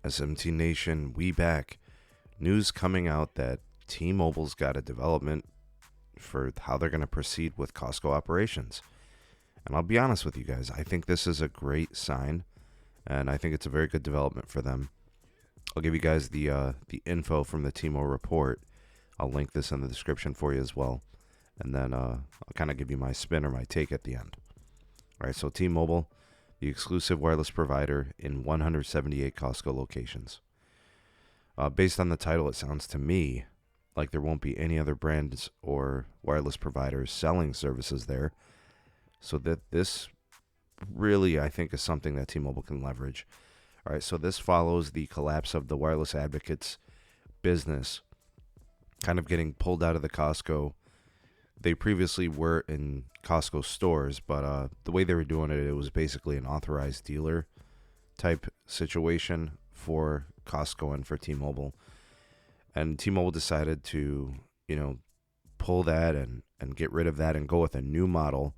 SMT Nation, we back. News coming out that T-Mobile's got a development for how they're going to proceed with Costco operations. And I'll be honest with you guys, I think this is a great sign, and I think it's a very good development for them. I'll give you guys the info from the T-Mobile report. I'll link this in the description for you as well. And then I'll kind of give you my spin or my take at the end. All right, so T-Mobile, the exclusive wireless provider in 178 Costco locations. Based on the title, it sounds to me like there won't be any other brands or wireless providers selling services there. So that this really, I think, is something that T-Mobile can leverage. All right, so this follows the collapse of the wireless advocates business, kind of getting pulled out of the Costco. They previously were in Costco stores, but the way they were doing it, it was basically an authorized dealer type situation for Costco and for T-Mobile. And T-Mobile decided to, pull that and get rid of that and go with a new model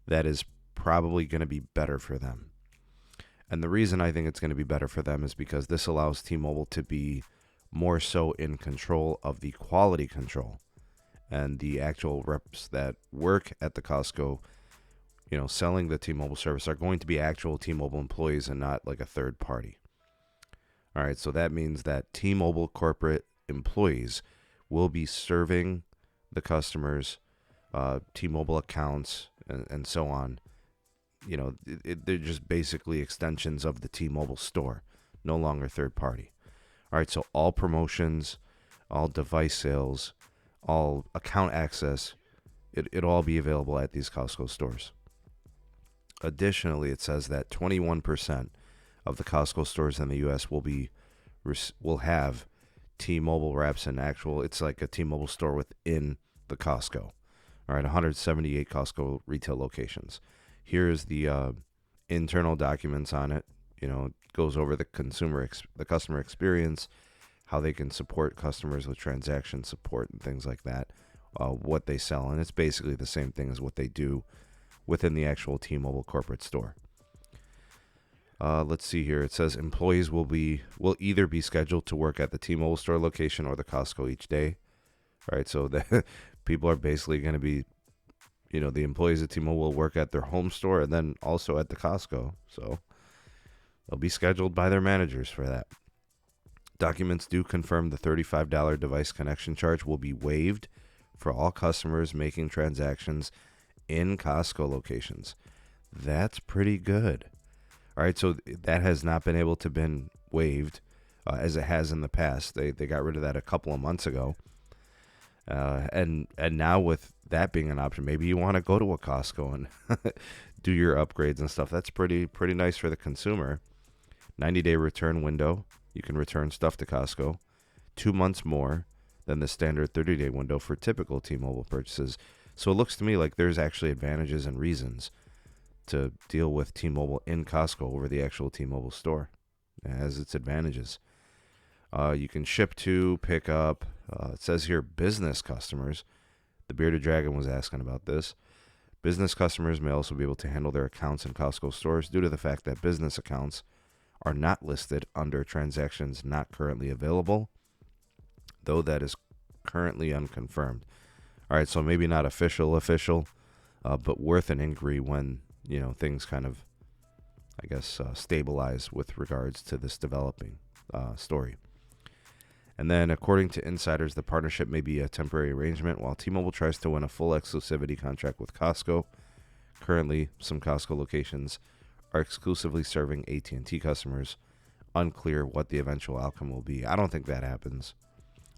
that is probably going to be better for them. And the reason I think it's going to be better for them is because this allows T-Mobile to be more so in control of the quality control. And the actual reps that work at the Costco, selling the T-Mobile service are going to be actual T-Mobile employees and not like a third party. All right, so that means that T-Mobile corporate employees will be serving the customers, T-Mobile accounts, and so on. They're just basically extensions of the T-Mobile store, no longer third party. All right, so all promotions, all device sales, all account access, it'll all be available at these Costco stores. Additionally, it says that 21% of the Costco stores in the U.S. will have T-Mobile reps and it's like a T-Mobile store within the Costco. All right, 178 Costco retail locations. Here's the internal documents on it. It goes over the customer experience, how they can support customers with transaction support and things like that, what they sell. And it's basically the same thing as what they do within the actual T-Mobile corporate store. Let's see here. It says employees will either be scheduled to work at the T-Mobile store location or the Costco each day. All right, so the people are basically going to be, the employees at T-Mobile will work at their home store and then also at the Costco. So they'll be scheduled by their managers for that. Documents do confirm the $35 device connection charge will be waived for all customers making transactions in Costco locations. That's pretty good. All right, so that has not been able to been waived as it has in the past. They got rid of that a couple of months ago. And now with that being an option, maybe you want to go to a Costco and do your upgrades and stuff. That's pretty nice for the consumer. 90-day return window. You can return stuff to Costco. 2 months more than the standard 30-day window for typical T-Mobile purchases. So it looks to me like there's actually advantages and reasons to deal with T-Mobile in Costco over the actual T-Mobile store. It has its advantages. You can ship to, pick up. It says here business customers. The Bearded Dragon was asking about this. Business customers may also be able to handle their accounts in Costco stores due to the fact that business accounts are not listed under transactions not currently available, though that is currently unconfirmed. All right, so maybe not official, but worth an inquiry when, things kind of, stabilize with regards to this developing story. And then, according to insiders, the partnership may be a temporary arrangement while T-Mobile tries to win a full exclusivity contract with Costco. Currently, some Costco locations are exclusively serving AT&T customers. Unclear what the eventual outcome will be. I don't think that happens.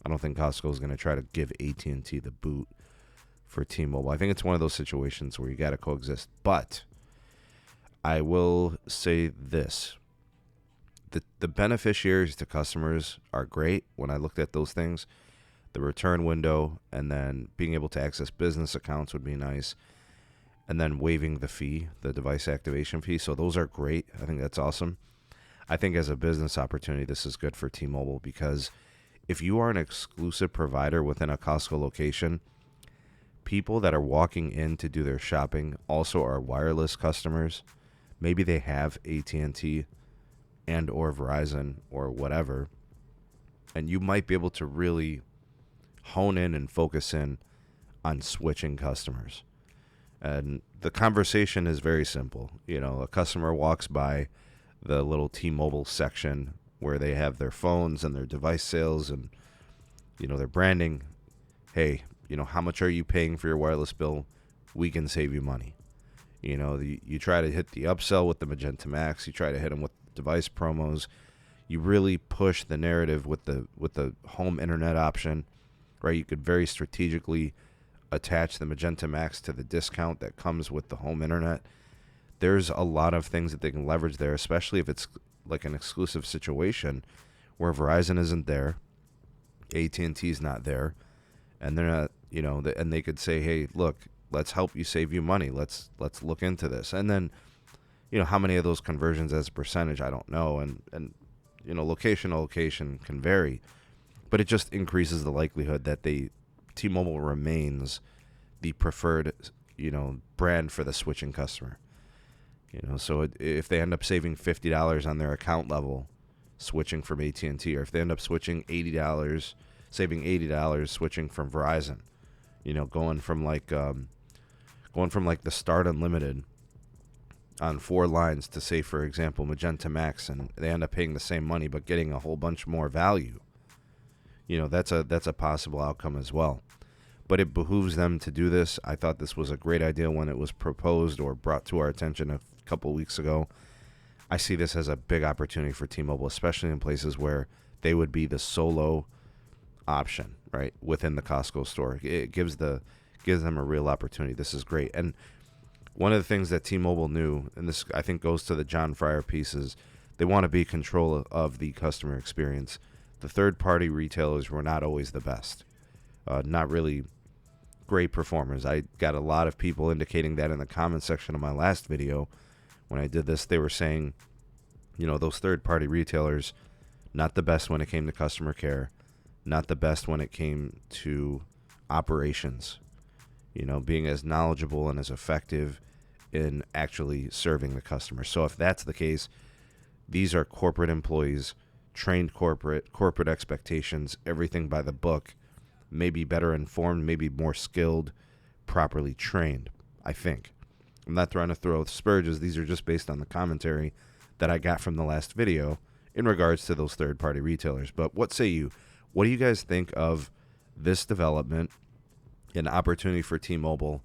I don't think Costco is going to try to give AT&T the boot for T-Mobile. I think it's one of those situations where you got to coexist. But I will say this. The beneficiaries to customers are great when I looked at those things. The return window and then being able to access business accounts would be nice. And then waiving the fee, the device activation fee. So those are great. I think that's awesome. I think as a business opportunity, this is good for T-Mobile because if you are an exclusive provider within a Costco location, people that are walking in to do their shopping also are wireless customers. Maybe they have AT&T and or Verizon or whatever, and you might be able to really hone in and focus in on switching customers. And the conversation is very simple. You know, a customer walks by the little T-Mobile section where they have their phones and their device sales and, you know, their branding. Hey, you know, how much are you paying for your wireless bill? We can save you money. You know, you try to hit the upsell with the Magenta MAX. You try to hit them with device promos. You really push the narrative with the home internet option, right? You could very strategically attach the Magenta MAX to the discount that comes with the home internet. There's a lot of things that they can leverage there, especially if it's like an exclusive situation where Verizon isn't there, AT&T is not there, and they're not, you know, and they could say, hey, look, let's help you save you money. Let's look into this. And then, you know, how many of those conversions as a percentage, I don't know. And you know, location to location can vary, but it just increases the likelihood that T-Mobile remains the preferred, you know, brand for the switching customer. You know, so if they end up saving $50 on their account level, switching from AT&T, or if they end up switching $80, saving $80 switching from Verizon, you know, going from like the Start Unlimited on 4 lines to, say, for example, Magenta MAX, and they end up paying the same money but getting a whole bunch more value. You know, that's a possible outcome as well. But it behooves them to do this. I thought this was a great idea when it was proposed or brought to our attention a couple of weeks ago. I see this as a big opportunity for T-Mobile, especially in places where they would be the solo option, right, within the Costco store. It gives them a real opportunity. This is great. And one of the things that T-Mobile knew, and this I think goes to the John Fryer piece, is they want to be in control of the customer experience. The third-party retailers were not always the best. Not really great performers. I got a lot of people indicating that in the comment section of my last video. When I did this, they were saying, you know, those third-party retailers, not the best when it came to customer care, not the best when it came to operations, you know, being as knowledgeable and as effective in actually serving the customer. So if that's the case, these are corporate employees, trained corporate expectations, everything by the book, maybe better informed, maybe more skilled, properly trained, I think. I'm not trying to throw spurges. These are just based on the commentary that I got from the last video in regards to those third-party retailers. But what say you? What do you guys think of this development, an opportunity for T-Mobile,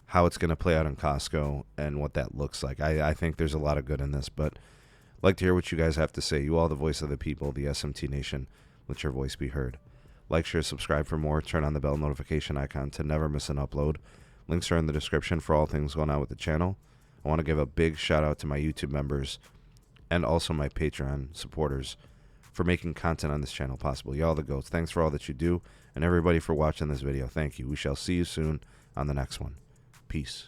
how it's going to play out in Costco, and what that looks like? I think there's a lot of good in this, but I'd like to hear what you guys have to say. You all, the voice of the people, the SMT Nation. Let your voice be heard. Like, share, subscribe for more. Turn on the bell notification icon to never miss an upload. Links are in the description for all things going on with the channel. I want to give a big shout out to my YouTube members and also my Patreon supporters for making content on this channel possible. Y'all the goats. Thanks for all that you do, and everybody for watching this video. Thank you. We shall see you soon on the next one. Peace.